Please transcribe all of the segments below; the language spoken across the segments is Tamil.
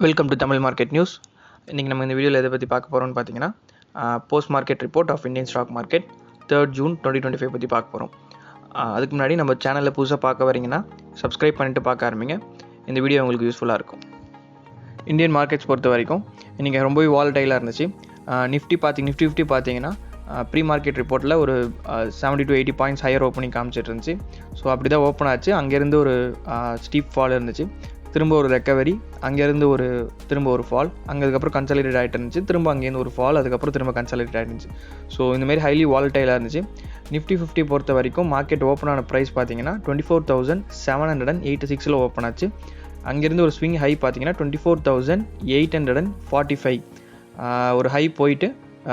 Welcome to Tamil market news. இன்றைக்கி நம்ம இந்த வீடியோவில் எதை பற்றி பார்க்க போகிறோம்னு பார்த்தீங்கன்னா post market report of Indian stock market 3rd June 2025 பற்றி பார்க்க போகிறோம். அதுக்கு முன்னாடி நம்ம சேனலில் புதுசாக பார்க்க வரீங்கன்னா சப்ஸ்கிரைப் பண்ணிவிட்டு பார்க்க ஆரம்பிங்க. இந்த வீடியோ உங்களுக்கு யூஸ்ஃபுல்லாக இருக்கும். இந்தியன் மார்க்கெட்ஸ் பொறுத்த வரைக்கும் இன்றைக்கி ரொம்பவே வாலடைலாக இருந்துச்சு. நிஃப்டி 50 பார்த்தீங்கன்னா ப்ரீ மார்க்கெட் ரிப்போர்ட்டில் ஒரு 70 to 80 பாயிண்ட்ஸ் ஹையர் ஓப்பனிங் காமிச்சிட்டு இருந்துச்சு. ஸோ அப்படி தான் ஓப்பன் ஆச்சு. அங்கேருந்து ஒரு ஸ்டீப் ஃபால் இருந்துச்சு, திரும்ப ஒரு ரெக்கவரி, அங்கேருந்து திரும்ப ஒரு ஃபால், அதுக்கப்புறம் கன்சாலிடேட் ஆகிட்டு இருந்துச்சு, திரும்ப அங்கேருந்து ஒரு ஃபால், அதுக்கப்புறம் திரும்ப கன்சாலிடேட் ஆகிருந்துச்சு. ஸோ இந்தமாரி ஹைலி வாலடைலாக இருந்துச்சு. நிஃப்டி 50 பொறுத்த வரைக்கும் மார்க்கெட் ஓப்பன் ஆன ப்ரைஸ் பார்த்தீங்கன்னா 24,786 ஓப்பன் ஆச்சு. அங்கேருந்து ஒரு ஸ்விங் ஹை பார்த்தீங்கன்னா 24,845 ஒரு ஹை போயிட்டு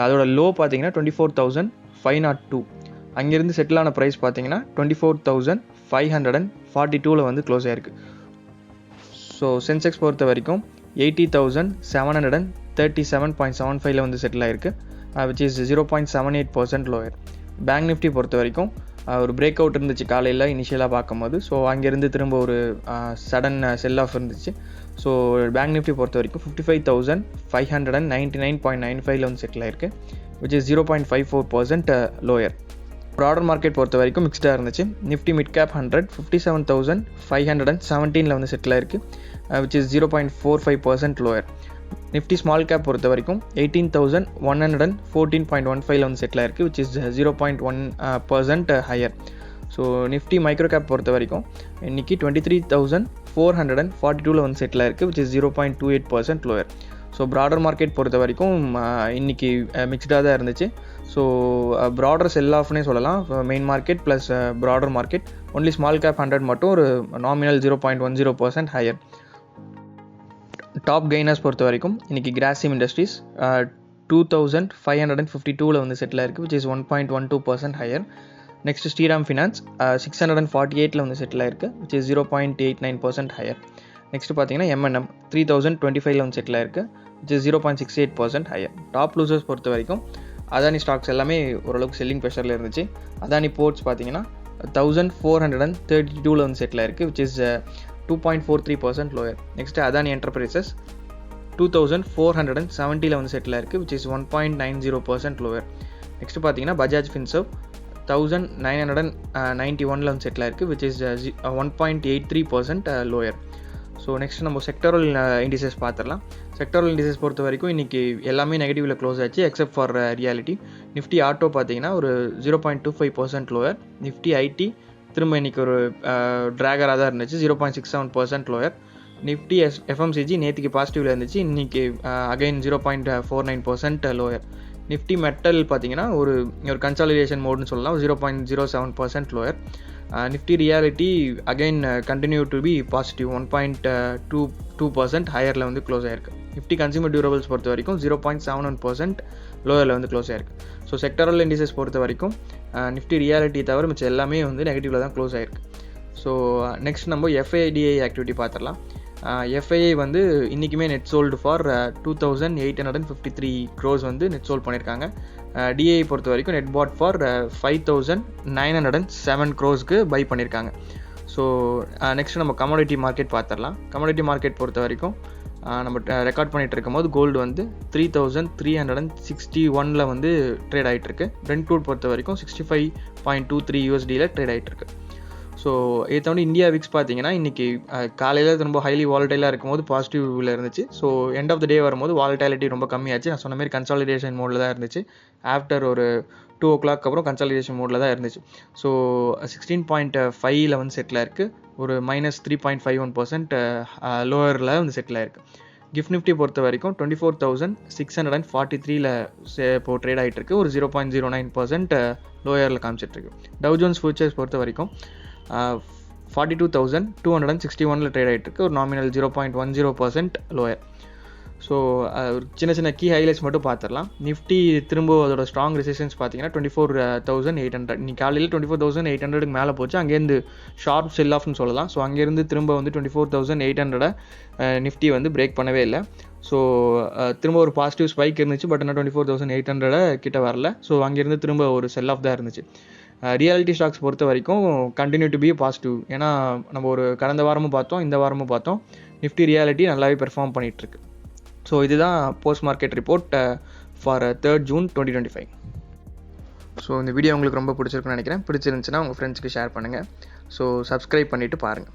அதோட லோ பார்த்தீங்கன்னா 24,502. அங்கேருந்து செட்டில் ஆன ப்ரைஸ் பார்த்தீங்கன்னா 24,542 வந்து க்ளோஸ் ஆகிருக்கு. ஸோ சென்செக்ஸ் பொறுத்த வரைக்கும் 80,737.75 வந்து செட்டில் ஆகிருக்கு, which is 0.78% lower. Bank Nifty பொறுத்த வரைக்கும் ஒரு பிரேக் அவுட் இருந்துச்சு காலையில் இனிஷியலாக பார்க்கும்போது. ஸோ அங்கேருந்து திரும்ப ஒரு சடன் செல் ஆஃப் இருந்துச்சு. ஸோ பேங்க் நிஃப்டி பொறுத்த வரைக்கும் 55,599.95 வந்து செட்டில் ஆகிருக்கு, which is 0.54% lower. Broader market பொறுத்த வரைக்கும் மிக்ஸ்டாக இருந்துச்சு. நிஃப்டி மிட் கேப் 100 57,517 வந்து செட்டில் ஆயிருக்கு, which is 0.45% lower. Nifty small cap பொறுத்த வரைக்கும் 18,114.15 வந்து செட்டில் ஆயிருக்கு, which is 0.1% higher. So Nifty micro gap பொறுத்த வரைக்கும் இன்றைக்கி 23,442 வந்து செட்டில் ஆயிருக்கு, which is 0.28% lower. So broader market பொறுத்த வரைக்கும் இன்றைக்கி மிக்ஸ்டாக தான் இருந்துச்சு. ஸோ ப்ராடர் செல் ஆஃப்னே சொல்லலாம். Main market plus broader market. Only small cap 100 மட்டும் ஒரு நாமினல் 0.10% ஹையர். டாப் கெய்னர்ஸ் பொறுத்த வரைக்கும் இன்றைக்கி கிராசிம் இண்டஸ்ட்ரீஸ் 2,552 வந்து செட்டில் ஆயிருக்கு, which is 1.12% higher. Next Shriram finance 648 வந்து செட்டில் ஆயிருக்கு, விச் இஸ் 0.89% ஹையர். நெக்ஸ்ட் பார்த்தீங்கன்னா எம்என்எம் 3,025 வந்து செட்டில் ஆயிருக்கு, which is 0.68% higher. Top losers பொறுத்த வரைக்கும் அதானி ஸ்டாக்ஸ் எல்லாமே ஓரளவுக்கு செல்லிங் ப்ரெஷரில் இருந்துச்சு. அதானி போர்ட்ஸ் பார்த்தீங்கன்னா 1,432 வந்து செட்டில் ஆயிருக்கு, which is 2.43% lower. Next Adani enterprises 2,470 வந்து செட்டில் ஆயிருக்கு, விச் இஸ் 1.90% லோயர். நெக்ஸ்ட் பார்த்தீங்கன்னா பஜாஜ் ஃபின்சர்வ் 1,991 வந்து செட்டில் ஆயிருக்கு, which is 1.83% lower. So next நம்ம செக்டரல் இண்டிசஸ் பார்த்துடலாம். செக்டரல் இண்டிசஸ் பொறுத்த வரைக்கும் இன்றைக்கி எல்லாமே நெகட்டிவில் க்ளோஸ் ஆச்சு except for reality. Nifty auto பார்த்தீங்கன்னா ஒரு 0.25% லோயர். நிஃப்டி ஐடி திரும்ப இன்றைக்கி ஒரு ட்ராகராக தான் இருந்துச்சு, 0.67% லோயர். நிஃப்டி எஃப்எம்சிஜி நேற்றுக்கு பாசிட்டிவில் இருந்துச்சு, இன்றைக்கி அகைன் 0.49% லோயர். நிஃப்டி மெட்டல் பார்த்தீங்கன்னா ஒரு கன்சாலிடேஷன் மோட்னு சொல்லலாம், 0.07% lower. Nifty realty again continue to be positive, 1.22% ஹையரில் வந்து க்ளோஸ் ஆயிருக்கு. நிஃப்டி கன்சியூமர் டியூரபிள்ஸ் பொறுத்த வரைக்கும் 0.71% லோயரில் வந்து க்ளோஸ் ஆயிருக்கு. ஸோ செக்டரல் இண்டிசஸ் பொறுத்த வரைக்கும் நிஃப்டி ரியாலிட்டி தவிர மிச்சம் எல்லாமே வந்து நெகட்டிவில் தான் க்ளோஸ் ஆயிருக்கு. ஸோ நெக்ஸ்ட் நம்ம எஃப்ஐடிஐ ஆக்டிவிட்டி பார்த்துடலாம். எஃப்ஐஐ வந்து இன்றைக்குமே நெட் சோல்டு ஃபார் 2,853 க்ரோஸ் வந்து நெட் சோல்ட் பண்ணியிருக்காங்க. டிஐ பொறுத்த வரைக்கும் நெட் பாட் ஃபார் 5,907 க்ரோஸ்க்கு பை பண்ணியிருக்காங்க. ஸோ நெக்ஸ்ட் நம்ம கமோடிட்டி மார்க்கெட் பார்த்துடலாம். கமோடிட்டி மார்க்கெட் பொறுத்த வரைக்கும் நம்ம ரெக்கார்ட் பண்ணிகிட்டு இருக்கும் போது கோல்டு வந்து 3,361 வந்து ட்ரேட் ஆகிட்டுருக்கு. பிரெண்ட் க்ரூட் பொறுத்த வரைக்கும் 65.23 USDயில் ட்ரேட் ஆகிட்டுருக்கு. ஸோ இதை தவிர இந்தியா விக்ஸ் பார்த்தீங்கன்னா இன்றைக்கி காலையில் ரொம்ப ஹைலி வாலடைலாக இருக்கும்போது பாசிட்டிவில் இருந்துச்சு. ஸோ எண்ட் ஆஃப் த டே வரும்போது வாலடைலிட்டி ரொம்ப கம்மியாச்சு. நான் சொன்ன மாதிரி கன்சாலிடேஷன் மோடில் தான் இருந்துச்சு. ஆஃப்டர் ஒரு 2 o'clock அப்புறம் கன்சாலிடேஷன் மோடில் தான் இருந்துச்சு. ஸோ 16.5 வந்து செட்டில் ஆயிருக்கு, ஒரு -3.51% லோயரில் வந்து செட்டில் ஆயிருக்கு. கிஃப்ட் நிஃப்டி பொறுத்த வரைக்கும் 24,643 இப்போது ட்ரேட் ஆகிட்டு இருக்கு, ஒரு 0.09% லோயரில் காமிச்சிட்ருக்கு. டவ் ஜோன்ஸ் ஃபியூச்சர்ஸ் பொறுத்த வரைக்கும் 42,261 ட்ரேட் ஆகிட்டு இருக்கு, ஒரு நாமினல் 0.10% லோயர். ஸோ சின்ன சின்ன கீ ஹைலைட்ஸ் மட்டும் பார்த்துடலாம். நிஃப்டி திரும்ப அதோட ஸ்ட்ராங் ரெசிஸ்டன்ஸ் பார்த்தீங்கன்னா 24,800. இன்னைக்கு காலையில் 24,800க்கு மேலே போச்சு, அங்கேருந்து ஷார்ப் செல் ஆஃப்னு சொல்லலாம். ஸோ அங்கேருந்து திரும்ப வந்து 24,800 நிஃப்டி வந்து பிரேக் பண்ணவே இல்லை. ஸோ திரும்ப ஒரு பாசிட்டிவ் ஸ்பைக் இருந்துச்சு, பட் ஆனால் 24,800 கிட்ட வரல. ஸோ அங்கேருந்து திரும்ப ஒரு செல் ஆஃப் தான் இருந்துச்சு. ரியாலிட்டி ஸ்டாக்ஸ் பொறுத்த வரைக்கும் கண்டினியூ டு பி பாசிட்டிவ். ஏன்னா நம்ம ஒரு கடந்த வாரமும் பார்த்தோம், இந்த வாரமும் பார்த்தோம், நிஃப்டி ரியாலிட்டி நல்லாவே பெர்ஃபார்ம் பண்ணிகிட்ருக்கு. ஸோ இதுதான் post market report for 3rd June 2025. So இந்த வீடியோ உங்களுக்கு ரொம்ப பிடிச்சிருக்குன்னு நினைக்கிறேன். பிடிச்சிருந்துச்சுன்னா உங்கள் ஃப்ரெண்ட்ஸ்க்கு ஷேர் பண்ணுங்கள். ஸோ சப்ஸ்கிரைப் பண்ணிவிட்டு பாருங்கள்.